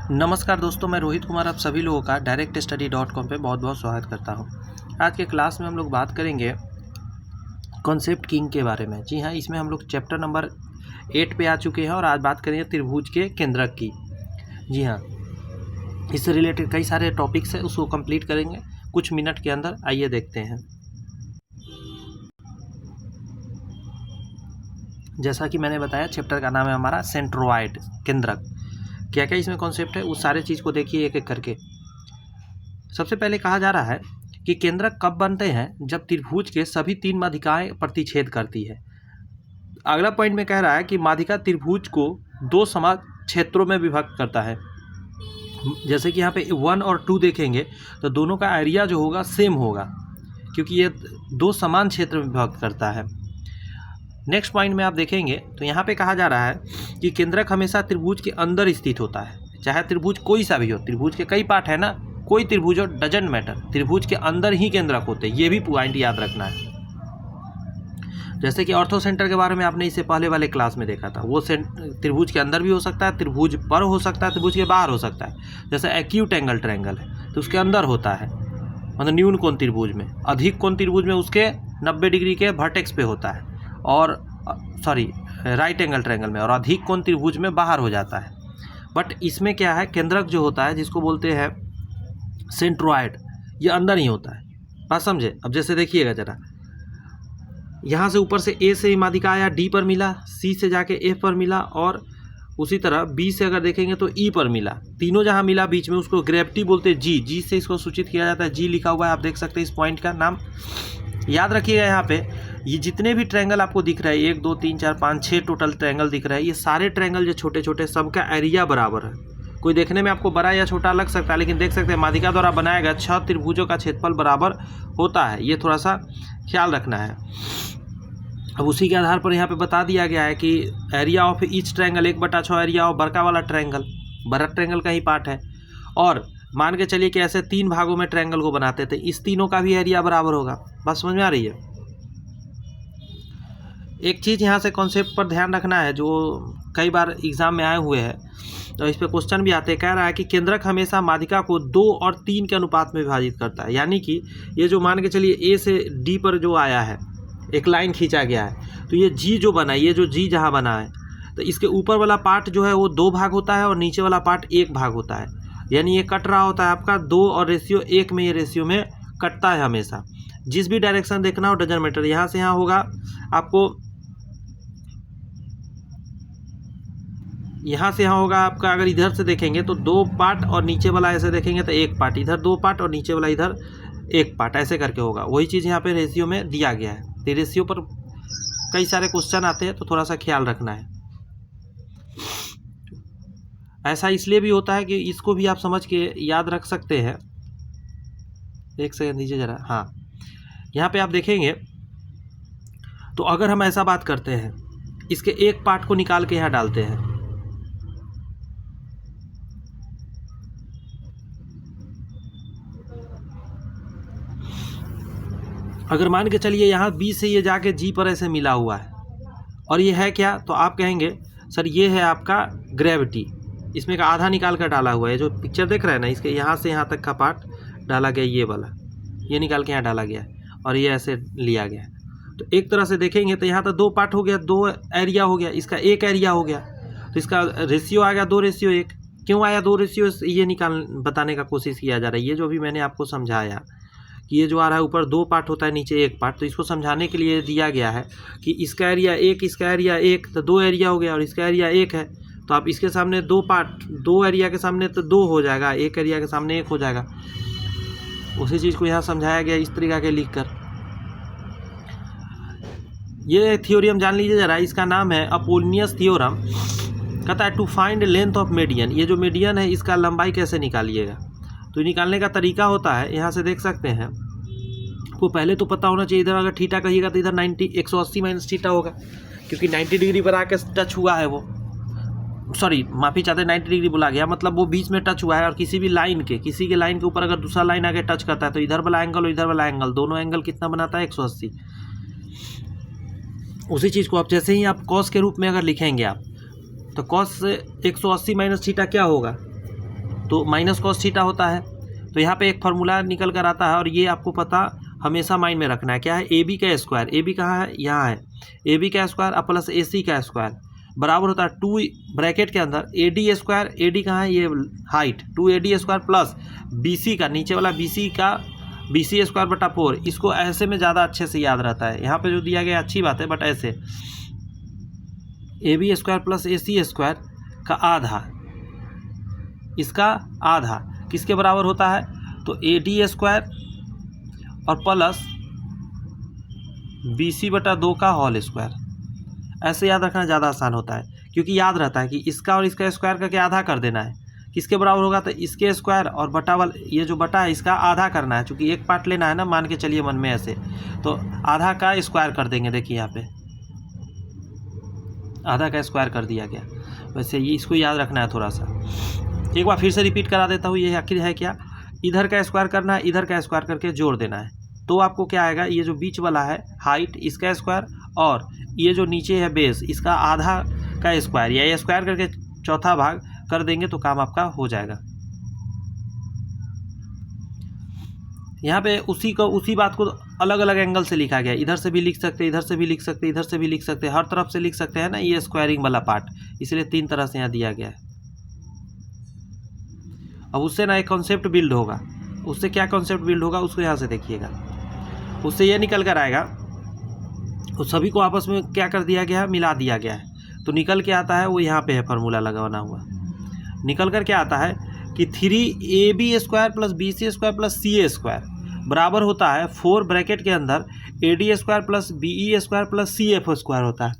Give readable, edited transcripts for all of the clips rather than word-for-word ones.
नमस्कार दोस्तों, मैं रोहित कुमार आप सभी लोगों का directstudy.com पे बहुत बहुत स्वागत करता हूं। आज के क्लास में हम लोग बात करेंगे कॉन्सेप्ट किंग के बारे में। जी हाँ, इसमें हम लोग चैप्टर नंबर 8 पे आ चुके हैं और आज बात करेंगे त्रिभुज के केंद्रक की। जी हाँ, इससे रिलेटेड कई सारे टॉपिक्स हैं, उसको कंप्लीट करेंगे कुछ मिनट के अंदर। आइए देखते हैं। जैसा कि मैंने बताया, चैप्टर का नाम है हमारा सेंट्रोइड, केंद्रक। क्या क्या इसमें कॉन्सेप्ट है उस सारे चीज़ को देखिए एक एक करके। सबसे पहले कहा जा रहा है कि केंद्रक कब बनते हैं, जब त्रिभुज के सभी 3 माध्यिकाएं प्रतिच्छेद करती है। अगला पॉइंट में कह रहा है कि माध्यिका त्रिभुज को 2 समान क्षेत्रों में विभक्त करता है। जैसे कि यहाँ पे 1 और 2 देखेंगे तो दोनों का एरिया जो होगा सेम होगा, क्योंकि ये 2 समान क्षेत्र में विभक्त करता है। नेक्स्ट पॉइंट में आप देखेंगे तो यहाँ पे कहा जा रहा है कि केंद्रक हमेशा त्रिभुज के अंदर स्थित होता है। चाहे त्रिभुज कोई सा भी हो, त्रिभुज के कई पार्ट है ना, कोई त्रिभुज हो, डजंट मैटर, त्रिभुज के अंदर ही केंद्रक होते हैं। ये भी पॉइंट याद रखना है। जैसे कि ऑर्थो सेंटर के बारे में आपने इससे पहले वाले क्लास में देखा था, वो त्रिभुज के अंदर भी हो सकता है, त्रिभुज पर हो सकता है, त्रिभुज के बाहर हो सकता है। जैसे एक्यूट एंगल ट्रायंगल है तो उसके अंदर होता है, मतलब न्यून कोण त्रिभुज में। अधिक कोण त्रिभुज में उसके 90 डिग्री के वर्टेक्स पे होता है, और राइट एंगल ट्रायंगल में, और अधिक कोण त्रिभुज में बाहर हो जाता है। बट इसमें क्या है, केंद्रक जो होता है जिसको बोलते हैं सेंट्रोइड, ये अंदर ही होता है। बात समझे? अब जैसे देखिएगा जरा, यहाँ से ऊपर से ए से माध्यिका आया, डी पर मिला, सी से जाके एफ पर मिला, और उसी तरह बी से अगर देखेंगे तो ई पर मिला। तीनों जहाँ मिला बीच में उसको ग्रेविटी बोलते हैं। जी, जी से इसको सूचित किया जाता है। जी लिखा हुआ है, आप देख सकते हैं। इस पॉइंट का नाम याद रखिएगा। यहाँ पे ये जितने भी ट्रायंगल आपको दिख रहा है, 1 2 3 4 5 6 टोटल ट्रायंगल दिख रहा है, ये सारे ट्रायंगल जो छोटे छोटे, सबका एरिया बराबर है। कोई देखने में आपको बड़ा या छोटा लग सकता है, लेकिन देख सकते हैं माध्यिका द्वारा बनाया गया 6 त्रिभुजों का क्षेत्रफल बराबर होता है। ये थोड़ा सा ख्याल रखना है। अब उसी के आधार पर यहाँ पे बता दिया गया है कि area of each triangle 1/6 area of बड़का वाला ट्रायंगल, बड़ा ट्रायंगल का ही पार्ट है। और मान के चलिए कि ऐसे 3 भागों में ट्रायंगल को बनाते थे, इस तीनों का भी एरिया बराबर होगा। बात समझ में आ रही है? एक चीज़ यहाँ से कॉन्सेप्ट पर ध्यान रखना है, जो कई बार एग्जाम में आए हुए हैं, तो इस पर क्वेश्चन भी आते हैं। कह रहा है कि केंद्रक हमेशा माध्यिका को 2 और 3 के अनुपात में विभाजित करता है। यानी कि ये जो मान के चलिए ए से डी पर जो आया है, एक लाइन खींचा गया है, तो ये जी जो बना है, ये जो जी जहाँ बना है, तो इसके ऊपर वाला पार्ट जो है वो 2 भाग होता है और नीचे वाला पार्ट 1 भाग होता है। यानी ये कट रहा होता है आपका 2 और रेशियो 1 में, ये रेशियो में कटता है हमेशा। जिस भी डायरेक्शन देखना हो, डजंट मैटर। यहाँ से यहाँ होगा आपको, यहाँ से यहाँ होगा आपका, अगर इधर से देखेंगे तो 2 पार्ट, और नीचे वाला ऐसे देखेंगे तो 1 पार्ट, इधर 2 पार्ट और नीचे वाला इधर 1 पार्ट, ऐसे करके होगा। वही चीज़ यहाँ पे रेशियो में दिया गया है। तो रेशियो पर कई सारे क्वेश्चन आते हैं, तो थोड़ा सा ख्याल रखना है। ऐसा इसलिए भी होता है कि इसको भी आप समझ के याद रख सकते हैं। एक सेकंड दीजिए जरा। हाँ, यहाँ पे आप देखेंगे तो अगर हम ऐसा बात करते हैं, इसके 1 पार्ट को निकाल के यहाँ डालते हैं, अगर मान के चलिए यहाँ बी से ये जाके जी पर ऐसे मिला हुआ है, और ये है क्या, तो आप कहेंगे सर ये है आपका ग्रेविटी। इसमें का आधा निकाल कर डाला हुआ है। जो पिक्चर देख रहे हैं ना, इसके यहाँ से यहाँ तक का पार्ट डाला गया, ये वाला, ये निकाल के यहाँ डाला गया है, और ये ऐसे लिया गया है। तो एक तरह से देखेंगे तो यहाँ तो 2 पार्ट हो गया, 2 एरिया हो गया, इसका 1 एरिया हो गया। तो इसका रेशियो आ गया 2:1। क्यों आया 2:, ये बताने का कोशिश किया जा रहा है। ये जो भी मैंने आपको समझाया कि ये जो आ रहा है ऊपर 2 पार्ट होता है, नीचे 1 पार्ट, तो इसको समझाने के लिए दिया गया है कि इसका एरिया 1, इसका एरिया 1, तो 2 एरिया हो गया, और इसका एरिया 1 है। तो आप इसके सामने 2 पार्ट, 2 एरिया के सामने तो 2 हो जाएगा, 1 एरिया के सामने 1 हो जाएगा। उसी चीज़ को यहाँ समझाया गया इस तरीका के लिख कर। ये थ्योरम जान लीजिए जरा, इसका नाम है अपोलोनियस थ्योरम। कहता है to find length of median. ये जो मीडियन है, इसका लंबाई कैसे निकालिएगा, तो निकालने का तरीका होता है, यहाँ से देख सकते हैं। आपको पहले तो पता होना चाहिए, इधर अगर थीटा कहिएगा तो इधर 180 माइनस थीटा होगा, क्योंकि 90 डिग्री पर आके टच हुआ है वो। सॉरी, माफ़ी चाहते हैं, 90 डिग्री बोला गया, मतलब वो बीच में टच हुआ है। और किसी भी लाइन के, किसी के लाइन के ऊपर अगर दूसरा लाइन आके टच करता है, तो इधर वाला एंगल और इधर वाला एंगल, दोनों एंगल कितना बनाता है? 180। उसी चीज़ को आप जैसे ही आप कॉस के रूप में अगर लिखेंगे आप, तो कॉस से 180 माइनस थीटा क्या होगा? तो माइनस कॉस थीटा होता है। तो यहाँ पे एक फार्मूला निकल कर आता है और ये आपको पता हमेशा माइंड में रखना है, क्या है, ए बी का स्क्वायर, ए बी कहाँ है, यहाँ है, ए बी का स्क्वायर अब प्लस ए सी का स्क्वायर बराबर होता है 2 ब्रैकेट के अंदर A D square, A D कहाँ है, ये height 2AD square plus B C का नीचे वाला बी सी का बी सी स्क्वायर बटा 4। इसको ऐसे में ज़्यादा अच्छे से याद रहता है। यहाँ पे जो दिया गया अच्छी बात है, बट ऐसे A B square plus A C square का आधा, इसका आधा किसके बराबर होता है, तो ए डी स्क्वायर और प्लस बी सी बटा 2 का होल स्क्वायर। ऐसे याद रखना ज़्यादा आसान होता है, क्योंकि याद रहता है कि इसका और इसका स्क्वायर करके आधा कर देना है। किसके बराबर होगा, तो इसके स्क्वायर और बटा वाला ये जो बटा है इसका आधा करना है, क्योंकि एक पार्ट लेना है ना, मान के चलिए मन में ऐसे, तो आधा का स्क्वायर कर देंगे। देखिए यहाँ पे आधा का स्क्वायर कर दिया गया। वैसे ये इसको याद रखना है थोड़ा सा। एक बार फिर से रिपीट करा देता हूँ। ये आखिर है क्या, इधर का स्क्वायर करना है, इधर का स्क्वायर करके जोड़ देना है, तो आपको क्या आएगा, ये जो बीच वाला है हाइट इसका स्क्वायर और ये जो नीचे है बेस इसका आधा का स्क्वायर, या ये स्क्वायर करके चौथा भाग कर देंगे तो काम आपका हो जाएगा। यहाँ पे उसी बात को अलग अलग एंगल से लिखा गया, इधर से भी लिख सकते, इधर से भी लिख सकते, इधर से भी लिख सकते, हर तरफ से लिख सकते हैं ना, ये स्क्वायरिंग वाला पार्ट, इसलिए 3 तरह से यहाँ दिया गया है। अब उससे ना एक कॉन्सेप्ट बिल्ड होगा, उससे क्या कॉन्सेप्ट बिल्ड होगा उसको यहाँ से देखिएगा। उससे ये निकल कर आएगा, उस सभी को आपस में क्या कर दिया गया है, मिला दिया गया है। तो निकल के आता है वो यहाँ पे है फार्मूला लगाना हुआ, निकल कर क्या आता है कि 3AB square plus BC square plus CA square बराबर होता है 4 ब्रैकेट के अंदर AD square plus BE square plus CF square होता है।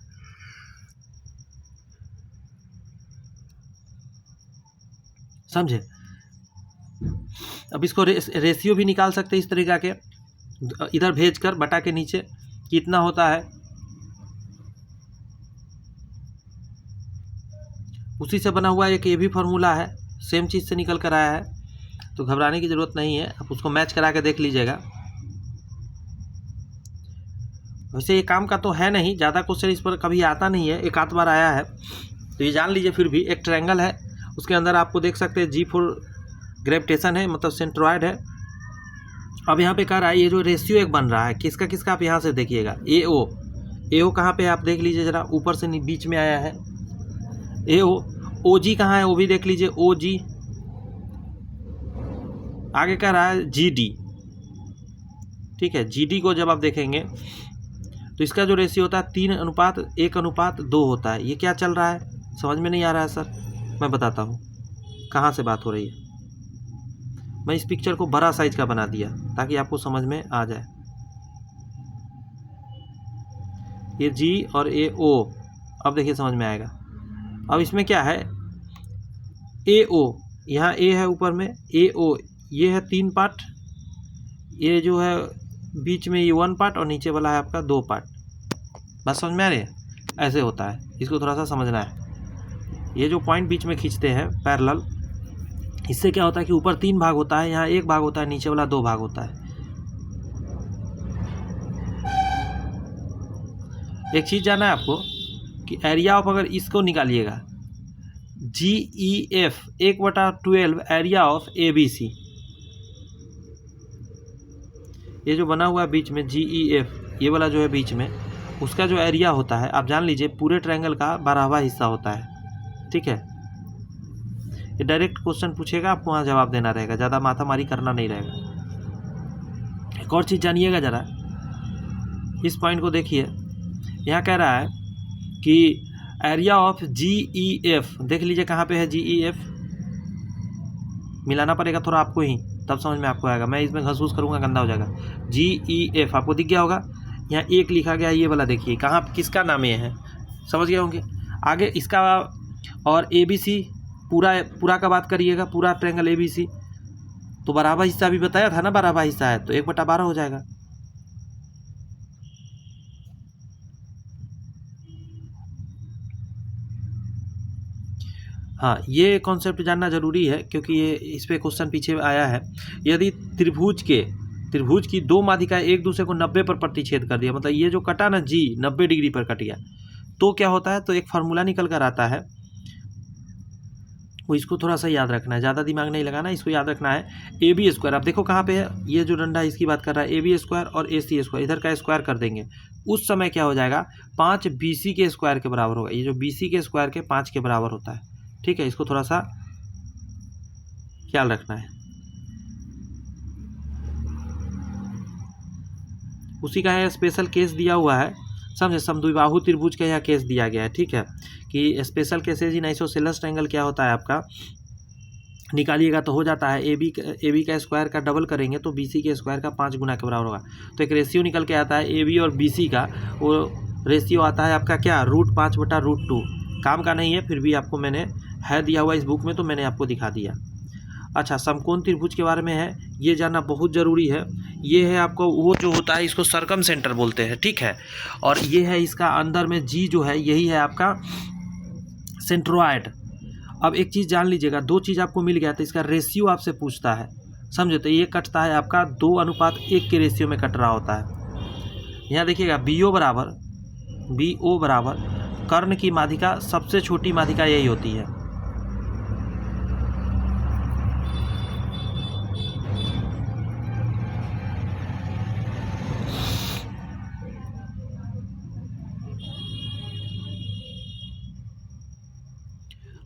समझे। अब इसको रेशियो भी निकाल सकते हैं इस तरीका के, इधर भेजकर बटा के नीचे कितना होता है, उसी से बना हुआ एक ये भी फार्मूला है, सेम चीज़ से निकल कर आया है, तो घबराने की ज़रूरत नहीं है। आप उसको मैच करा के देख लीजिएगा। वैसे ये काम का तो है नहीं, ज़्यादा क्वेश्चन इस पर कभी आता नहीं है, एक आध बार आया है, तो ये जान लीजिए। फिर भी एक ट्रायंगल है, उसके अंदर आपको देख सकते हैं G4 ग्रेविटेशन है, मतलब सेंट्रॉयड है। अब यहाँ पे कह रहा है ये जो रेशियो एक बन रहा है किसका किसका, आप यहाँ से देखिएगा, AO कहाँ पे है आप देख लीजिए ज़रा, ऊपर से बीच में आया है AO। OG कहाँ है वो भी देख लीजिए, OG। आगे कह रहा है GD, ठीक है। GD को जब आप देखेंगे तो इसका जो रेशियो होता है 3:1:2 होता है। ये क्या चल रहा है, समझ में नहीं आ रहा है सर, मैं बताता हूँ कहाँ से बात हो रही है। मैं इस पिक्चर को बड़ा साइज का बना दिया ताकि आपको समझ में आ जाए। ये G और AO, अब देखिए समझ में आएगा। अब इसमें क्या है, AO, यहाँ A है ऊपर में, AO ये है 3 पार्ट, ये जो है बीच में ये 1 पार्ट और नीचे वाला है आपका 2 पार्ट। बस समझ में आ रही है, ऐसे होता है, इसको थोड़ा सा समझना है। ये जो पॉइंट बीच में खींचते हैं पैरेलल, इससे क्या होता है कि ऊपर 3 भाग होता है, यहाँ 1 भाग होता है, नीचे वाला 2 भाग होता है। एक चीज़ जानना है आपको कि एरिया ऑफ, अगर इसको निकालिएगा GEF 1/12 एरिया ऑफ ABC, ये जो बना हुआ है बीच में GEF, ये वाला जो है बीच में, उसका जो एरिया होता है आप जान लीजिए पूरे ट्रायंगल का 12वां हिस्सा होता है, ठीक है। ये डायरेक्ट क्वेश्चन पूछेगा, आपको वहाँ जवाब देना रहेगा, ज़्यादा माथामारी करना नहीं रहेगा। एक और चीज़ जानिएगा ज़रा, इस पॉइंट को देखिए, यहाँ कह रहा है कि एरिया ऑफ GEF, देख लीजिए कहाँ पे है GEF, मिलाना पड़ेगा थोड़ा आपको ही, तब समझ में आपको आएगा। मैं इसमें घसूस करूँगा गंदा हो जाएगा। GEF आपको दिख गया होगा, यहाँ 1 लिखा गया, ये वाला देखिए कहाँ किसका नाम ये है, समझ गए होंगे। आगे इसका और ABC पूरा का बात करिएगा, पूरा ट्रायंगल ABC, तो 12वां हिस्सा भी बताया था ना, 12वां हिस्सा है तो 1/12 हो जाएगा। हाँ, ये कॉन्सेप्ट जानना जरूरी है क्योंकि ये इस पे क्वेश्चन पीछे आया है। यदि त्रिभुज की 2 माध्यिकाएं एक दूसरे को 90 पर प्रतिच्छेद कर दिया, मतलब ये जो कटा ना G 90 डिग्री पर कट गया, तो क्या होता है, तो एक फार्मूला निकल कर आता है वो इसको थोड़ा सा याद रखना है, ज़्यादा दिमाग नहीं लगाना, इसको याद रखना है। ए बी स्क्वायर, आप देखो कहाँ पे है, ये जो डंडा है इसकी बात कर रहा है, ए बी स्क्वायर और ए सी स्क्वायर, इधर का स्क्वायर कर देंगे, उस समय क्या हो जाएगा, 5 बी सी के स्क्वायर के बराबर होगा। ये जो बी सी के स्क्वायर के 5 के बराबर होता है, ठीक है, इसको थोड़ा सा ख्याल रखना है। उसी का है स्पेशल केस दिया हुआ है, समझे, समद्विबाहु त्रिभुज का यह केस दिया गया है, ठीक है, कि special cases in isosceles triangle क्या होता है आपका, निकालिएगा तो हो जाता है ए बी का स्क्वायर का डबल करेंगे तो बी सी के स्क्वायर का 5 गुना के बराबर होगा। तो एक रेशियो निकल के आता है ए बी और बी सी का, वो रेशियो आता है आपका क्या, √5/√2। काम का नहीं है, फिर भी आपको मैंने है दिया हुआ इस बुक में तो मैंने आपको दिखा दिया। अच्छा, समकोण त्रिभुज के बारे में है, ये जानना बहुत ज़रूरी है। ये है आपको वो जो होता है, इसको सर्कम सेंटर बोलते हैं, ठीक है, और ये है इसका अंदर में जी जो है, यही है आपका सेंट्रोइड। अब एक चीज़ जान लीजिएगा, 2 चीज़ आपको मिल गया तो इसका रेशियो आपसे पूछता है, समझे, तो ये कटता है आपका 2:1 के रेशियो में कट रहा होता है। यहाँ देखिएगा बी ओ बराबर कर्ण की माध्यिका, सबसे छोटी माध्यिका यही होती है।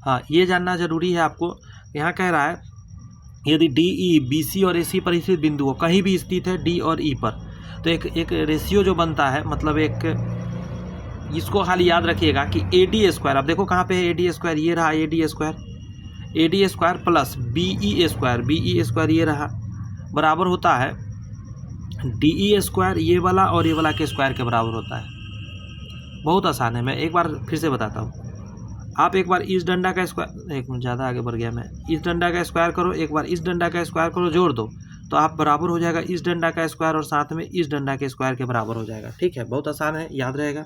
हाँ, ये जानना जरूरी है आपको। यहाँ कह रहा है यदि डी ई बी सी और ए सी पर स्थित बिंदु हो, कहीं भी स्थित है डी और ई पर, तो एक रेशियो जो बनता है, मतलब एक, इसको खाली याद रखिएगा कि ए डी स्क्वायर, अब देखो कहाँ पे है ए डी स्क्वायर, ये रहा A D square plus B E square ये रहा, बराबर होता है डी ई स्क्वायर, ये वाला और ये वाला के स्क्वायर के बराबर होता है। बहुत आसान है, मैं एक बार फिर से बताता हूँ। आप एक बार इस डंडा का स्क्वायर, एक मिनट ज़्यादा आगे बढ़ गया मैं, इस डंडा का स्क्वायर करो, एक बार इस डंडा का स्क्वायर करो, जोड़ दो तो आप बराबर हो जाएगा इस डंडा का स्क्वायर और साथ में इस डंडा के स्क्वायर के बराबर हो जाएगा, ठीक है, बहुत आसान है, याद रहेगा।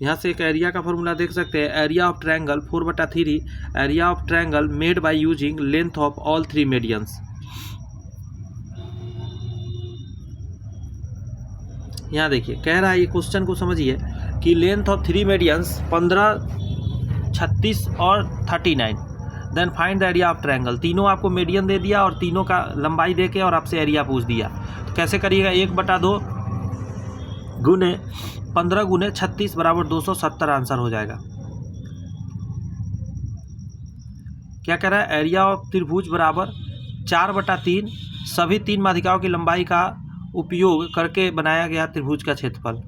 यहाँ से एक एरिया का फॉर्मूला देख सकते हैं, area of triangle 4/3, area of triangle made by using length of all 3 medians. यहाँ देखिए कह रहा है, ये क्वेश्चन को समझिए कि लेंथ ऑफ 3 मीडियंस 15, 36 और 39, then find the area of triangle. तीनों आपको मीडियन दे दिया और तीनों का लंबाई दे के और आपसे एरिया पूछ दिया, तो कैसे करिएगा, 1/2 गुने 15 गुने 36 बराबर 270 आंसर हो जाएगा। क्या कह रहा है, एरिया ऑफ त्रिभुज बराबर 4/3 सभी 3 माध्यिकाओं की लंबाई का उपयोग करके बनाया गया त्रिभुज का क्षेत्रफल।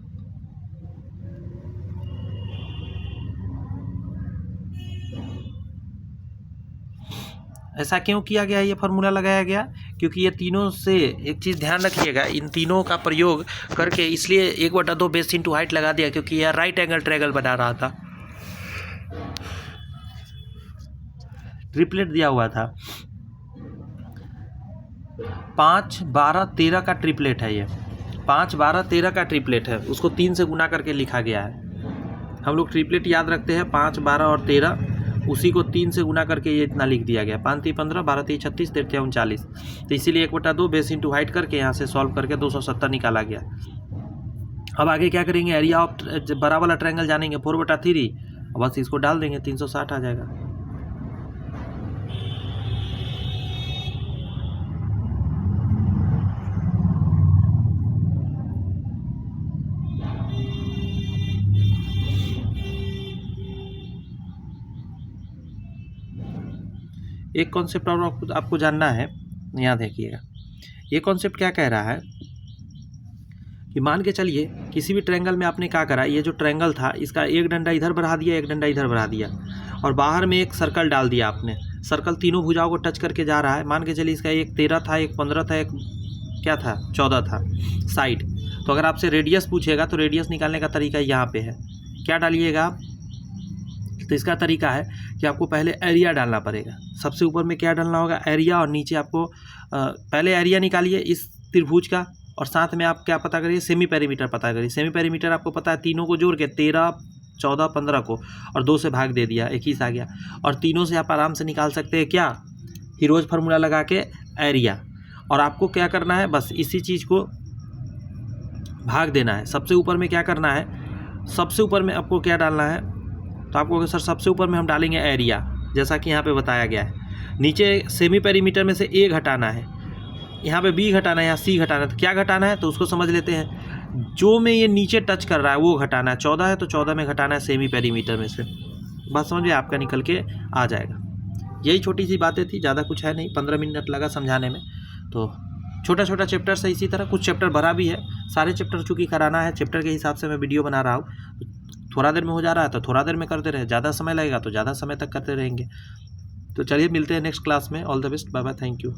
ऐसा क्यों किया गया, ये फार्मूला लगाया गया, क्योंकि ये तीनों से, एक चीज़ ध्यान रखिएगा, इन तीनों का प्रयोग करके इसलिए 1/2 बेस इंटू हाइट लगा दिया, क्योंकि यह राइट एंगल ट्रायंगल बना रहा था, ट्रिपलेट दिया हुआ था, 5, 12, 13 का ट्रिपलेट है, ये 5, 12, 13 का ट्रिपलेट है, उसको 3 से गुना करके लिखा गया है। हम लोग ट्रिपलेट याद रखते हैं 5, 12 और 13, उसी को 3 से गुना करके ये इतना लिख दिया गया, 5 3 15, 12 3 36, 13 39, तो इसीलिए 1/2 बेस इंटू हाइट करके यहाँ से सॉल्व करके 270 निकाला गया। अब आगे क्या करेंगे, एरिया ऑफ बड़ा वाला ट्रायंगल जानेंगे 4/3, बस इसको डाल देंगे 360 आ जाएगा। एक कॉन्सेप्ट और आपको जानना है, यहाँ देखिएगा, ये कॉन्सेप्ट क्या कह रहा है कि मान के चलिए किसी भी ट्रायंगल में आपने क्या करा, ये जो ट्रायंगल था इसका एक डंडा इधर बढ़ा दिया, एक डंडा इधर बढ़ा दिया, और बाहर में एक सर्कल डाल दिया आपने, सर्कल तीनों भुजाओं को टच करके जा रहा है। मान के चलिए इसका एक 13 था, एक 15 था, एक क्या था 14 था साइड। तो अगर आपसे रेडियस पूछेगा तो रेडियस निकालने का तरीका यहाँ पे है, क्या डालिएगा, तो इसका तरीका है कि आपको पहले एरिया डालना पड़ेगा। सबसे ऊपर में क्या डालना होगा, एरिया, और नीचे आपको पहले एरिया निकालिए इस त्रिभुज का, और साथ में आप क्या पता करिए, सेमी पेरीमीटर पता करिए। सेमी पेरीमीटर आपको पता है, तीनों को जोड़ के 13, 14, 15 को और 2 से भाग दे दिया, 21 आ गया, और तीनों से आप आराम से निकाल सकते हैं क्या, हीरोज फार्मूला लगा के एरिया। और आपको क्या करना है, बस इसी चीज़ को भाग देना है। सबसे ऊपर में क्या करना है, सबसे ऊपर में आपको क्या डालना है, तो आपको सर सबसे ऊपर में हम डालेंगे एरिया, जैसा कि यहाँ पे बताया गया है। नीचे सेमी पेरीमीटर में से ए घटाना है, यहाँ पे बी घटाना है, यहाँ सी घटाना है। तो क्या घटाना है तो उसको समझ लेते हैं। जो में ये नीचे टच कर रहा है वो घटाना है। 14 है तो 14 में घटाना है सेमी पेरीमीटर में से। बात समझिए, आपका निकल के आ जाएगा। यही छोटी सी बातें थी, ज़्यादा कुछ है नहीं। 15 मिनट लगा समझाने में। तो छोटा छोटा चैप्टर से इसी तरह कुछ चैप्टर भरा भी है। सारे चैप्टर चूँकि कराना है, चैप्टर के हिसाब से मैं वीडियो बना रहा हूँ। थोड़ा देर में हो जा रहा है तो थोड़ा देर में करते रहे, ज़्यादा समय लगेगा तो ज़्यादा समय तक करते रहेंगे। तो चलिए मिलते हैं नेक्स्ट क्लास में। All the best, bye bye, thank you.